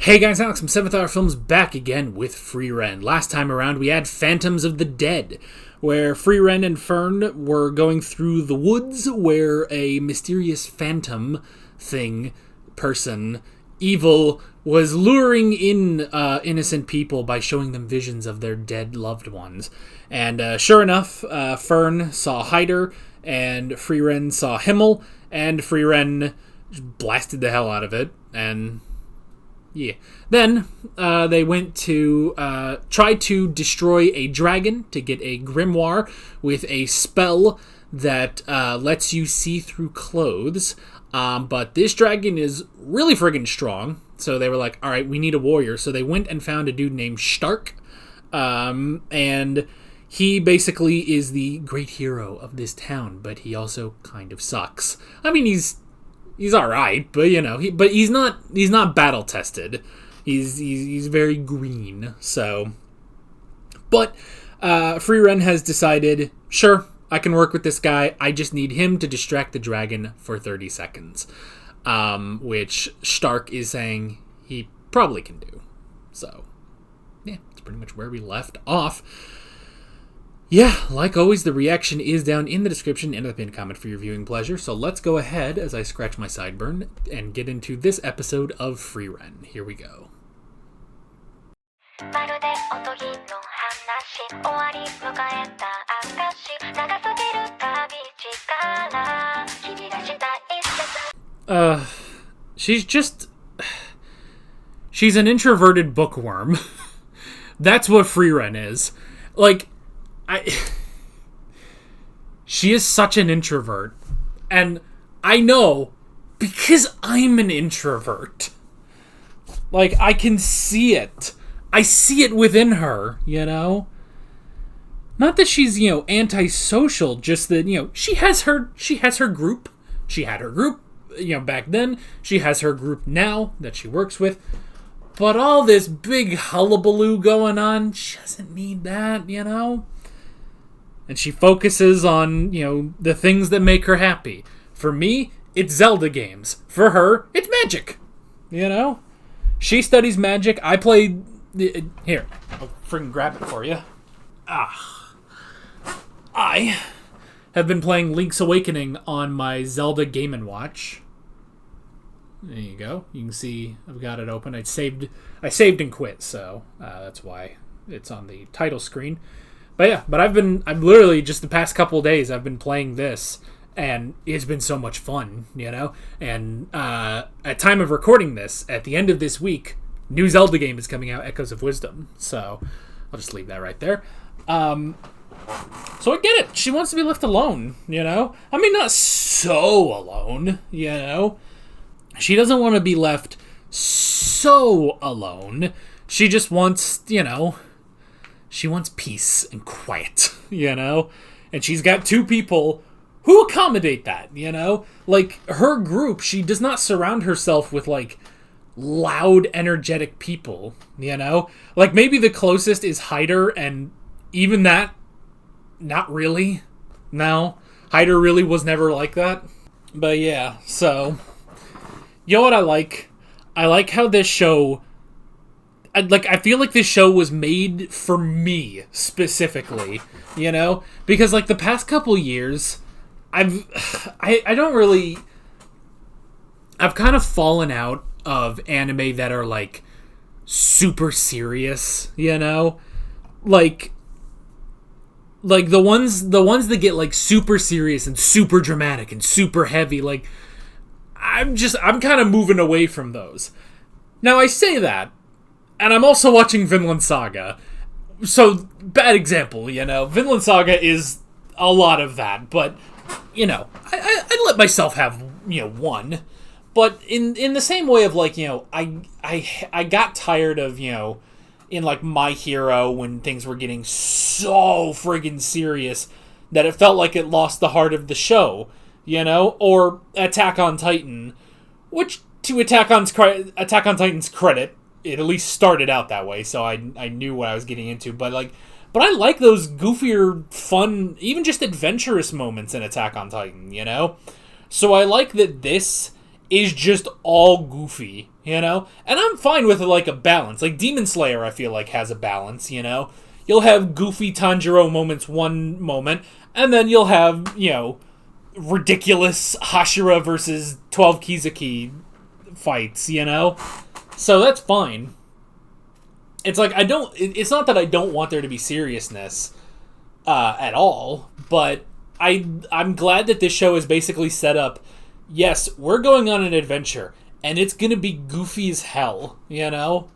Hey guys, Alex from 7th Hour Films back again with Frieren. Last time around we had Phantoms of the Dead, where Frieren and Fern were going through the woods where a mysterious phantom thing, person, evil, was luring in innocent people by showing them visions of their dead loved ones. And sure enough, Fern saw Hyder, and Frieren saw Himmel, and Frieren blasted the hell out of it, and yeah. Then they went to try to destroy a dragon to get a grimoire with a spell that lets you see through clothes. But this dragon is really friggin' strong. So they were like, all right, we need a warrior. So they went and found a dude named Stark. And he basically is the great hero of this town, but he also kind of sucks. I mean, he's all right, but you know, he's not battle tested. He's very green. So, but Frieren has decided, sure, I can work with this guy. I just need him to distract the dragon for 30 seconds, which Stark is saying he probably can do. So, yeah, that's pretty much where we left off. Yeah, like always, the reaction is down in the description and the pinned comment for your viewing pleasure. So let's go ahead as I scratch my sideburn and get into this episode of Frieren. Here we go. She's an introverted bookworm. That's what Frieren is. Like, she is such an introvert, and I know because I'm an introvert. Like, I can see it. I see it within her, you know? Not that she's, antisocial, just that, she has her group. She had her group, back then. She has her group now that she works with. But all this big hullabaloo going on, she doesn't need that, And she focuses on, the things that make her happy. For me, it's Zelda games. For her, it's magic. She studies magic. I play... Here, I'll freaking grab it for you. I have been playing Link's Awakening on my Zelda Game & Watch. There you go. You can see I've got it open. I saved and quit, so that's why it's on the title screen. But yeah, I've literally just the past couple of days I've been playing this, and it's been so much fun, And at time of recording this, at the end of this week, new Zelda game is coming out, Echoes of Wisdom. So I'll just leave that right there. So I get it. She wants to be left alone, I mean, not so alone, She doesn't want to be left so alone. She just wants, she wants peace and quiet, And she's got two people who accommodate that, Like, her group, she does not surround herself with, loud, energetic people, Like, maybe the closest is Hyder, and even that, not really. No, Hyder really was never like that. But yeah, so... You know what I like? I like how this show... I feel like this show was made for me, specifically, Because, the past couple years, I've kind of fallen out of anime that are, super serious, Like, the ones that get, super serious and super dramatic and super heavy, I'm kind of moving away from those. Now, I say that, and I'm also watching Vinland Saga. So, bad example, Vinland Saga is a lot of that, but, I let myself have, one. But in the same way of, I got tired of, in, My Hero, when things were getting so friggin' serious that it felt like it lost the heart of the show. Or Attack on Titan, which, to Attack on Titan's credit, it at least started out that way, so I knew what I was getting into, but I like those goofier, fun, even just adventurous moments in Attack on Titan, So I like that this is just all goofy, you know? And I'm fine with, like, a balance. Like, Demon Slayer, I feel like, has a balance, you know? You'll have goofy Tanjiro moments one moment, and then you'll have, you know, ridiculous Hashira versus 12 Kizuki fights, you know? So that's fine. It's like, it's not that I don't want there to be seriousness at all, but I'm glad that this show is basically set up, yes, we're going on an adventure, and it's gonna be goofy as hell, you know?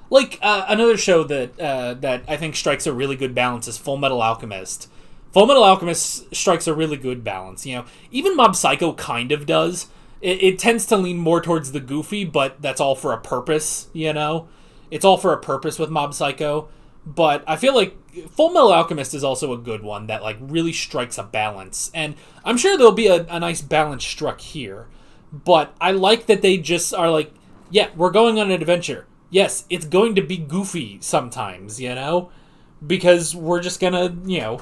Like, another show that I think strikes a really good balance is Full Metal Alchemist. Full Metal Alchemist strikes a really good balance, you know? Even Mob Psycho kind of does. It tends to lean more towards the goofy, but that's all for a purpose, you know? It's all for a purpose with Mob Psycho. But I feel like Full Metal Alchemist is also a good one that, like, really strikes a balance. And I'm sure there'll be a nice balance struck here. But I like that they just are like, yeah, we're going on an adventure. Yes, it's going to be goofy sometimes, you know? Because we're just gonna, you know,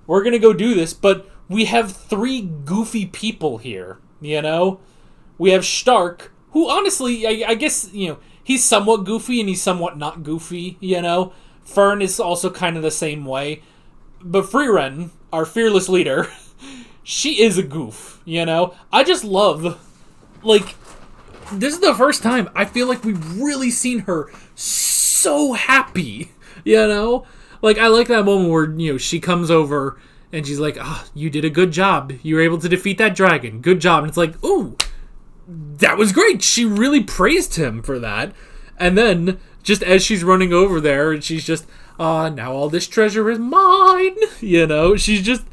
we're gonna go do this, but we have 3 goofy people here, you know? We have Stark, who honestly, I guess, you know, he's somewhat goofy and he's somewhat not goofy, you know? Fern is also kind of the same way. But Frieren, our fearless leader, she is a goof, you know? I just love, like, this is the first time I feel like we've really seen her so happy, you know? Like, I like that moment where, you know, she comes over and she's like, you did a good job. You were able to defeat that dragon. Good job. And it's like, ooh, that was great. She really praised him for that. And then, just as she's running over there, and she's just, now all this treasure is mine. You know, she's just,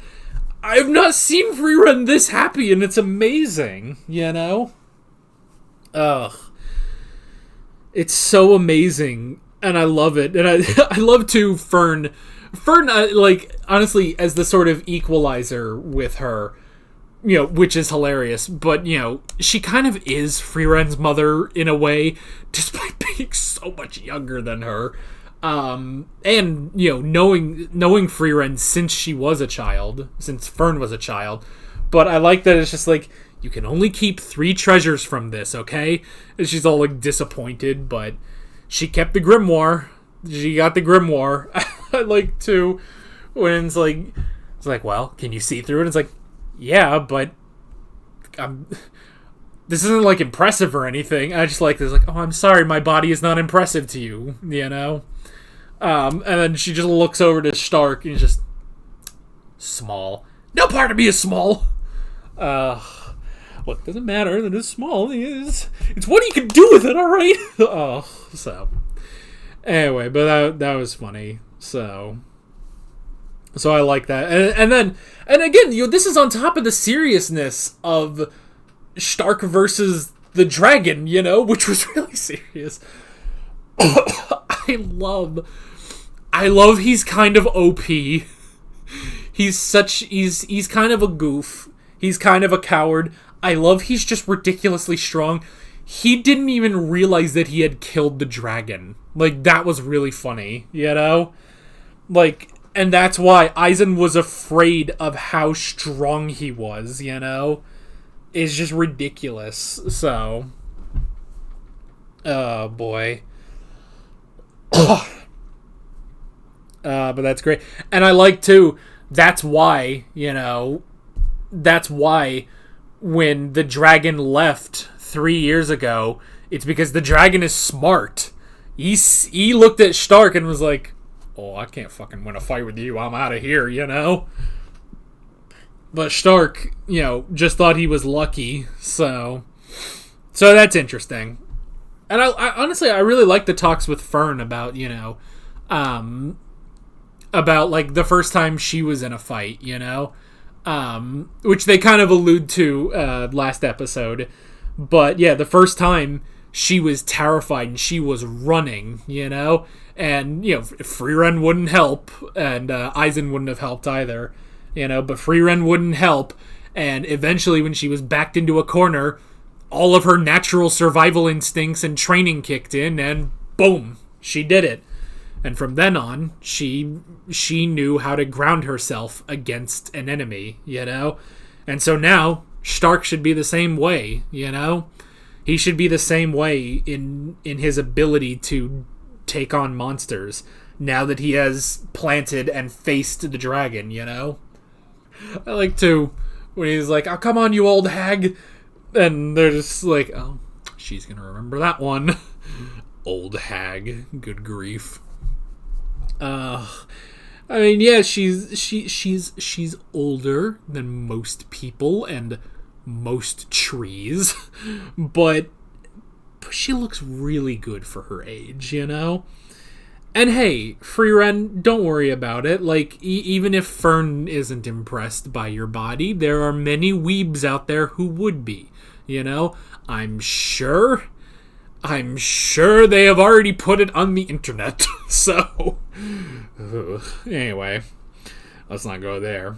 I've not seen Frieren this happy, and it's amazing, you know? Ugh. It's so amazing, and I love it. And I love, too, Fern, like, honestly, as the sort of equalizer with her, you know, which is hilarious, but, you know, she kind of is Frieren's mother in a way, despite being so much younger than her. And, you know, knowing Frieren since she was a child, since Fern was a child. But I like that it's just like, you can only keep 3 treasures from this, okay? And she's all, like, disappointed, but she kept the grimoire. She got the grimoire. I like, too, when it's like, well, can you see through it? It's like, yeah, but this isn't, like, impressive or anything. I just like this, like, oh, I'm sorry, my body is not impressive to you, you know? And then she just looks over to Stark, and he's just, small. No part of me is small. Look, doesn't matter that it's small. It's what he can do with it, alright? So. Anyway, but that was funny, so I like that. And again, you know, this is on top of the seriousness of Stark versus the dragon, you know, which was really serious. I love he's kind of OP. He's kind of a goof. He's kind of a coward. I love he's just ridiculously strong. He didn't even realize that he had killed the dragon. Like, that was really funny, you know? Like, and that's why Aizen was afraid of how strong he was, you know? It's just ridiculous, so. Oh, boy. But that's great. And I like, too, that's why, you know, when the dragon left 3 years ago, it's because the dragon is smart. He looked at Stark and was like, oh, I can't fucking win a fight with you. I'm out of here, you know? But Stark, you know, just thought he was lucky, so that's interesting. And I honestly, I really like the talks with Fern about, you know, about, like, the first time she was in a fight, you know? Which they kind of allude to last episode. But, yeah, the first time she was terrified and she was running, you know? And, you know, Frieren wouldn't help, and Aizen wouldn't have helped either, you know? But Frieren wouldn't help, and eventually when she was backed into a corner, all of her natural survival instincts and training kicked in, and boom, she did it. And from then on, she knew how to ground herself against an enemy, you know? And so now, Stark should be the same way, you know? He should be the same way in his ability to take on monsters now that he has planted and faced the dragon, you know? I like to, when he's like, oh, come on, you old hag. And they're just like, oh, she's going to remember that one. Old hag. Good grief. I mean, yeah, she's older than most people and most trees, but she looks really good for her age, you know? And hey, Frieren, don't worry about it. Like, even if Fern isn't impressed by your body, there are many weebs out there who would be, you know? I'm sure they have already put it on the internet. So, anyway, let's not go there.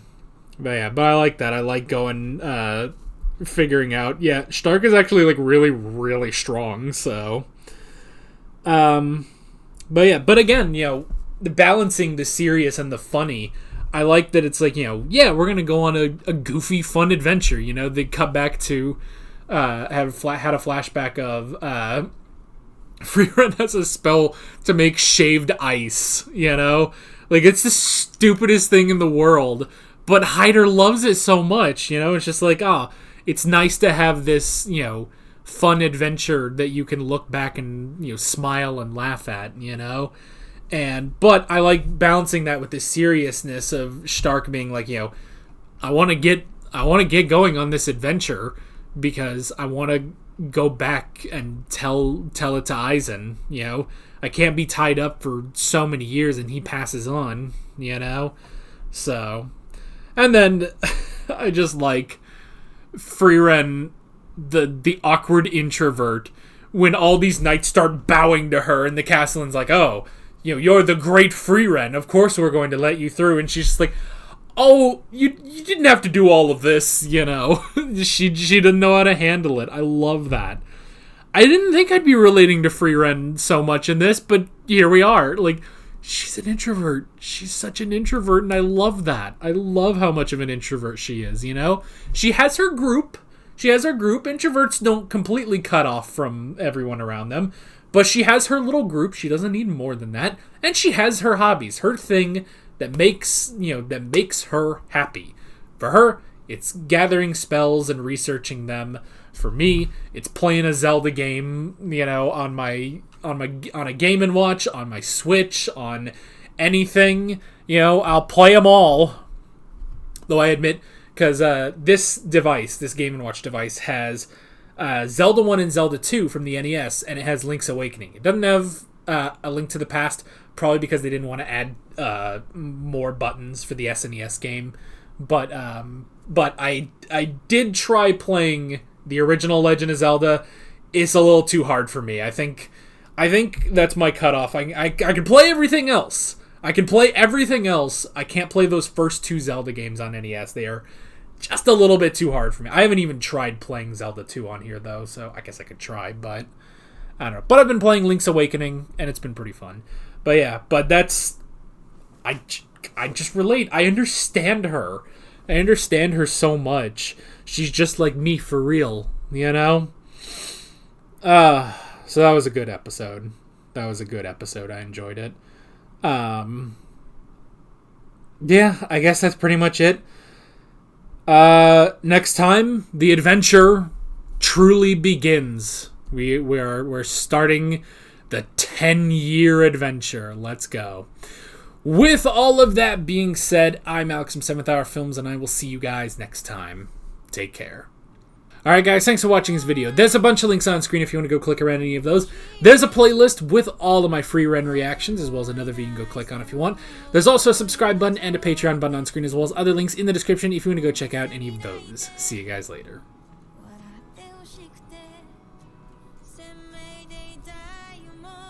But yeah, but I like that. I like going, figuring out, yeah, Stark is actually, like, really, really strong, so. But yeah, but again, you know, the balancing the serious and the funny, I like that it's like, you know, yeah, we're going to go on a goofy, fun adventure, you know? They cut back to, had a flashback of, Frieren has a spell to make shaved ice, you know? Like, it's the stupidest thing in the world, but Hyder loves it so much, you know? It's just like, it's nice to have this, you know, fun adventure that you can look back and, you know, smile and laugh at, you know? But I like balancing that with the seriousness of Stark being like, you know, I want to get going on this adventure because I want to go back and tell it to Eisen, you know? I can't be tied up for so many years and he passes on, you know? So, and then I just like Frieren, the awkward introvert, when all these knights start bowing to her and the castellan's like, oh, you know, you're the great Frieren, of course we're going to let you through. And she's just like, oh, you didn't have to do all of this, you know. she didn't know how to handle it. I love that. I didn't think I'd be relating to Frieren so much in this, but here we are. Like, she's an introvert. She's such an introvert, and I love that. I love how much of an introvert she is, you know? She has her group. Introverts don't completely cut off from everyone around them, but she has her little group. She doesn't need more than that. And she has her hobbies, her thing that makes her happy. For her, it's gathering spells and researching them. For me, it's playing a Zelda game, you know, on a Game & Watch, on my Switch, on anything, you know, I'll play them all. Though I admit, because this Game & Watch device has Zelda 1 and Zelda 2 from the NES, and it has Link's Awakening. It doesn't have A Link to the Past, probably because they didn't want to add more buttons for the SNES game. But I did try playing the original Legend of Zelda. It's a little too hard for me. I think that's my cutoff. I can play everything else. I can't play those first two Zelda games on NES. They are just a little bit too hard for me. I haven't even tried playing Zelda 2 on here, though, so I guess I could try, but I don't know. But I've been playing Link's Awakening, and it's been pretty fun. But yeah, but that's... I just relate. I understand her. I understand her so much. She's just like me for real, you know? So that was a good episode. I enjoyed it. Yeah, I guess that's pretty much it. Next time, the adventure truly begins. We're starting the 10-year adventure. Let's go. With all of that being said, I'm Alex from 7th Hour Films, and I will see you guys next time. Take care. Alright guys, thanks for watching this video. There's a bunch of links on screen if you want to go click around any of those. There's a playlist with all of my Frieren reactions, as well as another video you can go click on if you want. There's also a subscribe button and a Patreon button on screen, as well as other links in the description if you want to go check out any of those. See you guys later.